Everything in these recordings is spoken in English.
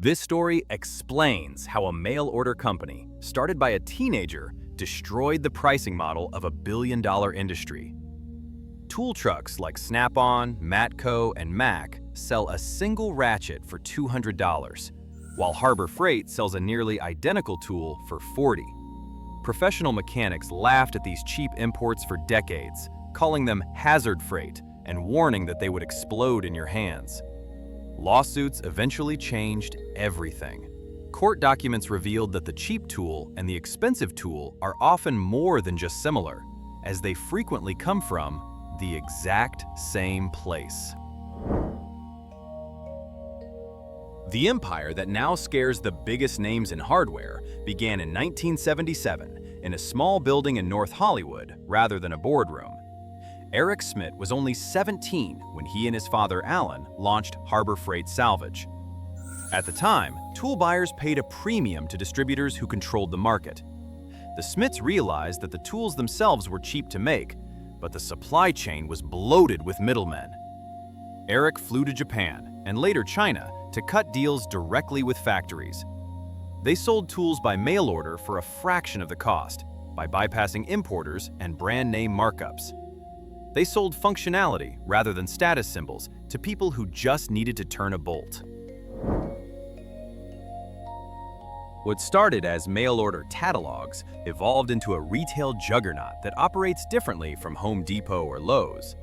This story explains how a mail-order company, started by a teenager, destroyed the pricing model of a billion-dollar industry. Tool trucks like Snap-on, Matco, and Mack sell a single ratchet for $200, while Harbor Freight sells a nearly identical tool for $40. Professional mechanics laughed at these cheap imports for decades, calling them hazard freight and warning that they would explode in your hands. Lawsuits eventually changed everything. Court documents revealed that the cheap tool and the expensive tool are often more than just similar, as they frequently come from the exact same place. The empire that now scares the biggest names in hardware began in 1977 in a small building in North Hollywood rather than a boardroom. Eric Schmidt was only 17 when he and his father Alan launched Harbor Freight Salvage. At the time, tool buyers paid a premium to distributors who controlled the market. The Schmidts realized that the tools themselves were cheap to make, but the supply chain was bloated with middlemen. Eric flew to Japan, and later China, to cut deals directly with factories. They sold tools by mail order for a fraction of the cost, by bypassing importers and brand name markups. They sold functionality rather than status symbols to people who just needed to turn a bolt. What started as mail-order catalogs evolved into a retail juggernaut that operates differently from Home Depot or Lowe's.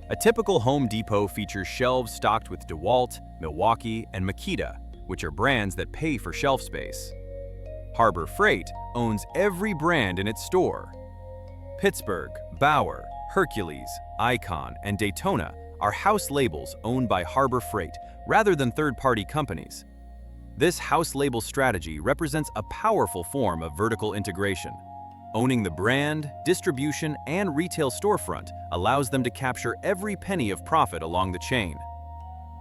A typical Home Depot features shelves stocked with DeWalt, Milwaukee, and Makita, which are brands that pay for shelf space. Harbor Freight owns every brand in its store. Pittsburgh, Bauer, Hercules, Icon, and Daytona are house labels owned by Harbor Freight rather than third-party companies. This house label strategy represents a powerful form of vertical integration. Owning the brand, distribution, and retail storefront allows them to capture every penny of profit along the chain.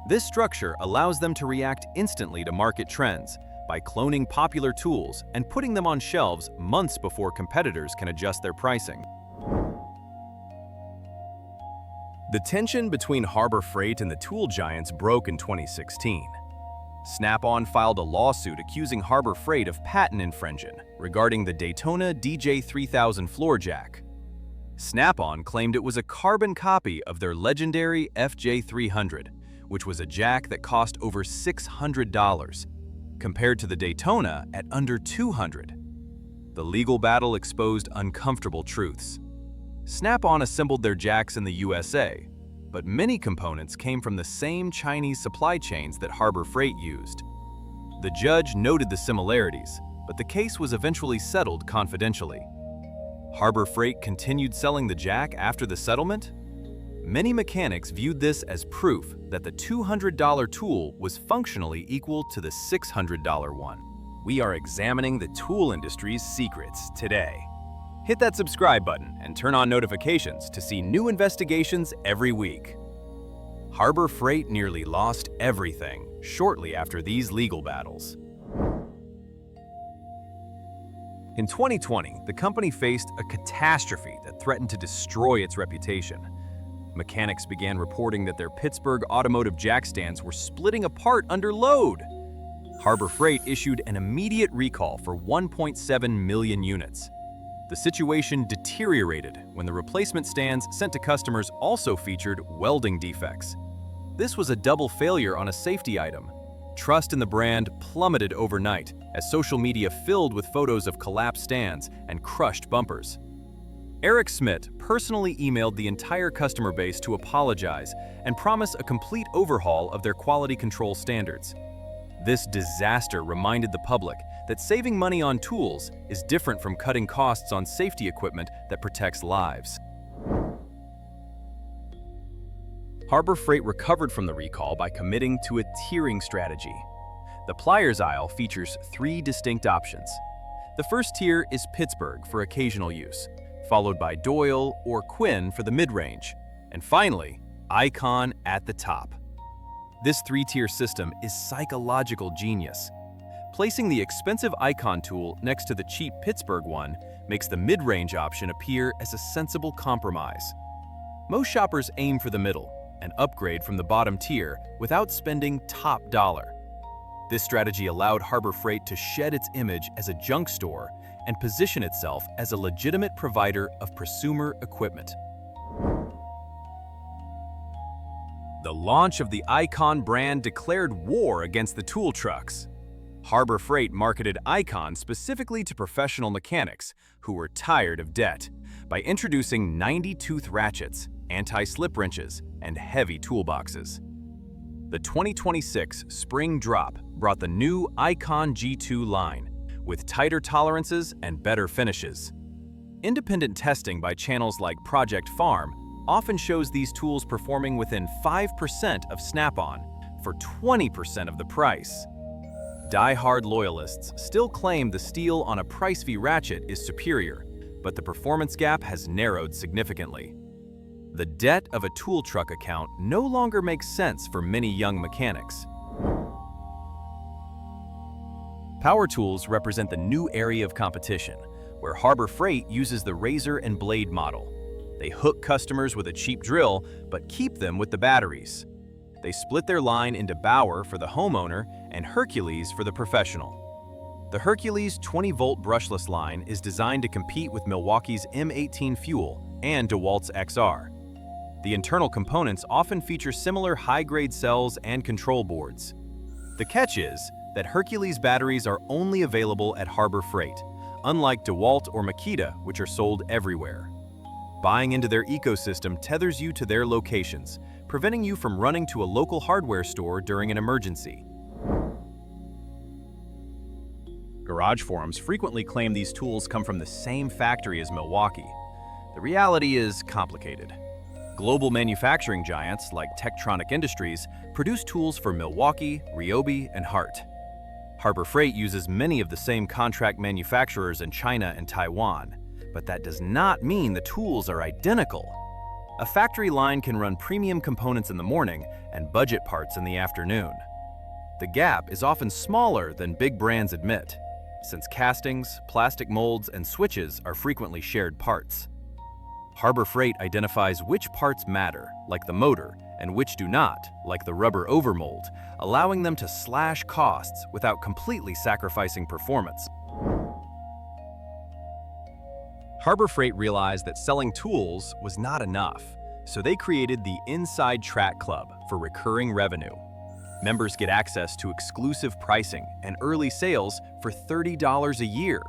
This structure allows them to react instantly to market trends by cloning popular tools and putting them on shelves months before competitors can adjust their pricing. The tension between Harbor Freight and the tool giants broke in 2016. Snap-on filed a lawsuit accusing Harbor Freight of patent infringement regarding the Daytona DJ3000 floor jack. Snap-on claimed it was a carbon copy of their legendary FJ300, which was a jack that cost over $600, compared to the Daytona at under $200. The legal battle exposed uncomfortable truths. Snap-on assembled their jacks in the USA, but many components came from the same Chinese supply chains that Harbor Freight used. The judge noted the similarities, but the case was eventually settled confidentially. Harbor Freight continued selling the jack after the settlement? Many mechanics viewed this as proof that the $200 tool was functionally equal to the $600 one. We are examining the tool industry's secrets today. Hit that subscribe button and turn on notifications to see new investigations every week. Harbor Freight nearly lost everything shortly after these legal battles. In 2020, the company faced a catastrophe that threatened to destroy its reputation. Mechanics began reporting that their Pittsburgh automotive jack stands were splitting apart under load. Harbor Freight issued an immediate recall for 1.7 million units. The situation deteriorated when the replacement stands sent to customers also featured welding defects. This was a double failure on a safety item. Trust in the brand plummeted overnight as social media filled with photos of collapsed stands and crushed bumpers. Eric Schmidt personally emailed the entire customer base to apologize and promise a complete overhaul of their quality control standards. This disaster reminded the public that saving money on tools is different from cutting costs on safety equipment that protects lives. Harbor Freight recovered from the recall by committing to a tiering strategy. The pliers aisle features 3 distinct options. The first tier is Pittsburgh for occasional use, followed by Doyle or Quinn for the mid-range, and finally, Icon at the top. This 3-tier system is psychological genius. Placing the expensive Icon tool next to the cheap Pittsburgh one makes the mid-range option appear as a sensible compromise. Most shoppers aim for the middle and upgrade from the bottom tier without spending top dollar. This strategy allowed Harbor Freight to shed its image as a junk store and position itself as a legitimate provider of prosumer equipment. The launch of the Icon brand declared war against the tool trucks. Harbor Freight marketed Icon specifically to professional mechanics who were tired of debt by introducing 90-tooth ratchets, anti-slip wrenches, and heavy toolboxes. The 2026 spring drop brought the new Icon G2 line, with tighter tolerances and better finishes. Independent testing by channels like Project Farm often shows these tools performing within 5% of Snap-on for 20% of the price. Die-hard loyalists still claim the steel on a Price V ratchet is superior, but the performance gap has narrowed significantly. The debt of a tool truck account no longer makes sense for many young mechanics. Power tools represent the new area of competition, where Harbor Freight uses the razor and blade model. They hook customers with a cheap drill, but keep them with the batteries. They split their line into Bauer for the homeowner and Hercules for the professional. The Hercules 20-volt brushless line is designed to compete with Milwaukee's M18 Fuel and DeWalt's XR. The internal components often feature similar high-grade cells and control boards. The catch is that Hercules batteries are only available at Harbor Freight, unlike DeWalt or Makita, which are sold everywhere. Buying into their ecosystem tethers you to their locations, preventing you from running to a local hardware store during an emergency. Garage forums frequently claim these tools come from the same factory as Milwaukee. The reality is complicated. Global manufacturing giants like Tektronix Industries produce tools for Milwaukee, Ryobi, and Hart. Harbor Freight uses many of the same contract manufacturers in China and Taiwan, but that does not mean the tools are identical. A factory line can run premium components in the morning and budget parts in the afternoon. The gap is often smaller than big brands admit, since castings, plastic molds, and switches are frequently shared parts. Harbor Freight identifies which parts matter, like the motor, and which do not, like the rubber overmold, allowing them to slash costs without completely sacrificing performance. Harbor Freight realized that selling tools was not enough, so they created the Inside Track Club for recurring revenue. Members get access to exclusive pricing and early sales for $30 a year.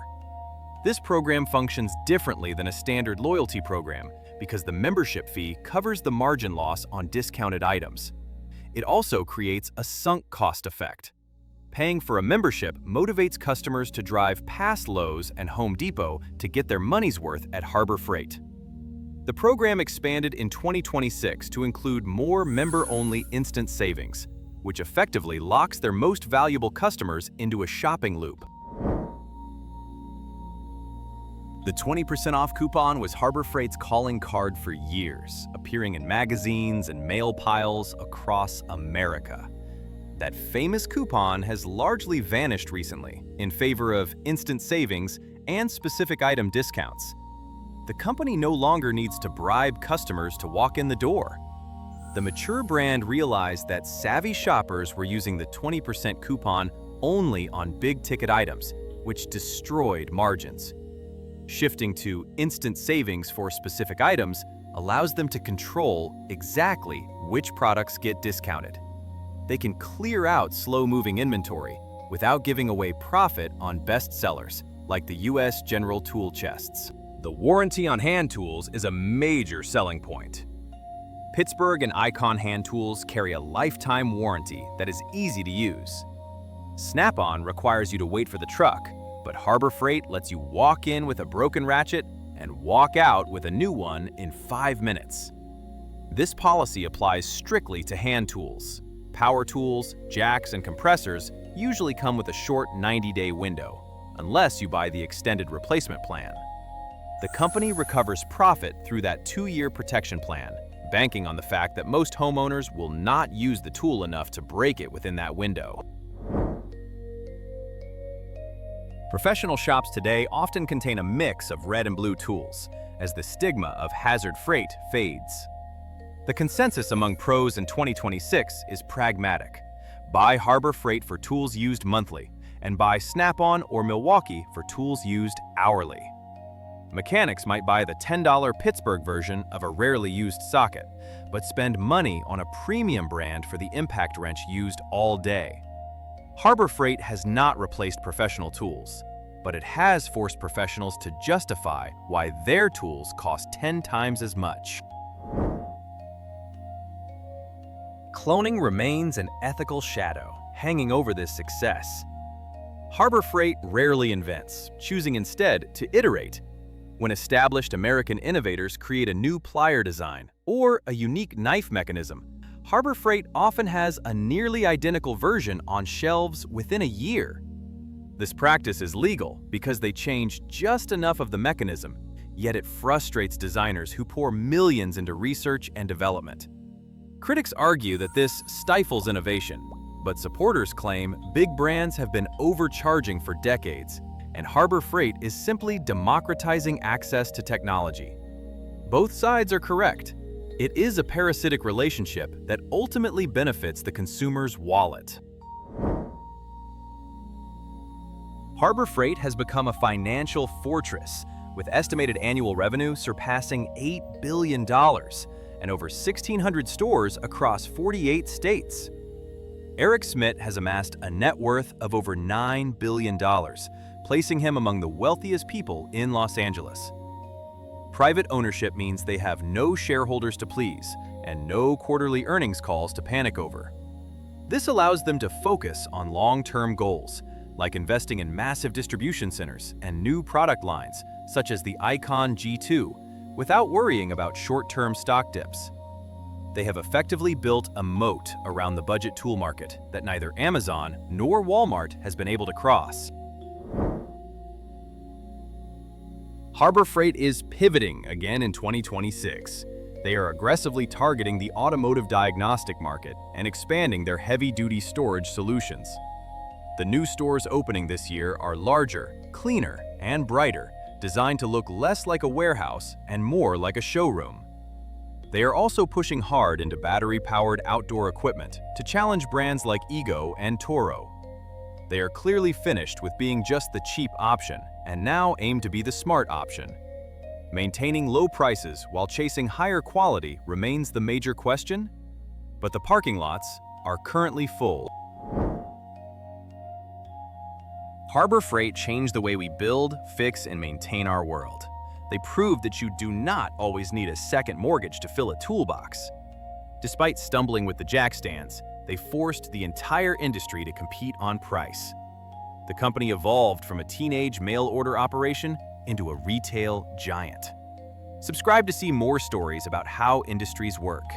This program functions differently than a standard loyalty program because the membership fee covers the margin loss on discounted items. It also creates a sunk cost effect. Paying for a membership motivates customers to drive past Lowe's and Home Depot to get their money's worth at Harbor Freight. The program expanded in 2026 to include more member-only instant savings, which effectively locks their most valuable customers into a shopping loop. The 20% off coupon was Harbor Freight's calling card for years, appearing in magazines and mail piles across America. That famous coupon has largely vanished recently in favor of instant savings and specific item discounts. The company no longer needs to bribe customers to walk in the door. The mature brand realized that savvy shoppers were using the 20% coupon only on big-ticket items, which destroyed margins. Shifting to instant savings for specific items allows them to control exactly which products get discounted. They can clear out slow-moving inventory without giving away profit on best sellers, like the US General Tool chests. The warranty on hand tools is a major selling point. Pittsburgh and Icon hand tools carry a lifetime warranty that is easy to use. Snap-on requires you to wait for the truck, but Harbor Freight lets you walk in with a broken ratchet and walk out with a new one in 5 minutes. This policy applies strictly to hand tools. Power tools, jacks, and compressors usually come with a short 90-day window, unless you buy the extended replacement plan. The company recovers profit through that 2-year protection plan, banking on the fact that most homeowners will not use the tool enough to break it within that window. Professional shops today often contain a mix of red and blue tools, as the stigma of hazard freight fades. The consensus among pros in 2026 is pragmatic. Buy Harbor Freight for tools used monthly, and buy Snap-on or Milwaukee for tools used hourly. Mechanics might buy the $10 Pittsburgh version of a rarely used socket, but spend money on a premium brand for the impact wrench used all day. Harbor Freight has not replaced professional tools, but it has forced professionals to justify why their tools cost 10 times as much. Cloning remains an ethical shadow hanging over this success. Harbor Freight rarely invents, choosing instead to iterate. When established American innovators create a new plier design or a unique knife mechanism, Harbor Freight often has a nearly identical version on shelves within a year. This practice is legal because they change just enough of the mechanism, yet it frustrates designers who pour millions into research and development. Critics argue that this stifles innovation, but supporters claim big brands have been overcharging for decades, and Harbor Freight is simply democratizing access to technology. Both sides are correct. It is a parasitic relationship that ultimately benefits the consumer's wallet. Harbor Freight has become a financial fortress, with estimated annual revenue surpassing $8 billion and over 1,600 stores across 48 states. Eric Schmidt has amassed a net worth of over $9 billion, placing him among the wealthiest people in Los Angeles. Private ownership means they have no shareholders to please and no quarterly earnings calls to panic over. This allows them to focus on long-term goals, like investing in massive distribution centers and new product lines, such as the Icon G2, without worrying about short-term stock dips. They have effectively built a moat around the budget tool market that neither Amazon nor Walmart has been able to cross. Harbor Freight is pivoting again in 2026. They are aggressively targeting the automotive diagnostic market and expanding their heavy-duty storage solutions. The new stores opening this year are larger, cleaner, and brighter, designed to look less like a warehouse and more like a showroom. They are also pushing hard into battery-powered outdoor equipment to challenge brands like Ego and Toro. They are clearly finished with being just the cheap option and now aim to be the smart option. Maintaining low prices while chasing higher quality remains the major question, but the parking lots are currently full. Harbor Freight changed the way we build, fix, and maintain our world. They proved that you do not always need a second mortgage to fill a toolbox. Despite stumbling with the jack stands, they forced the entire industry to compete on price. The company evolved from a teenage mail-order operation into a retail giant. Subscribe to see more stories about how industries work.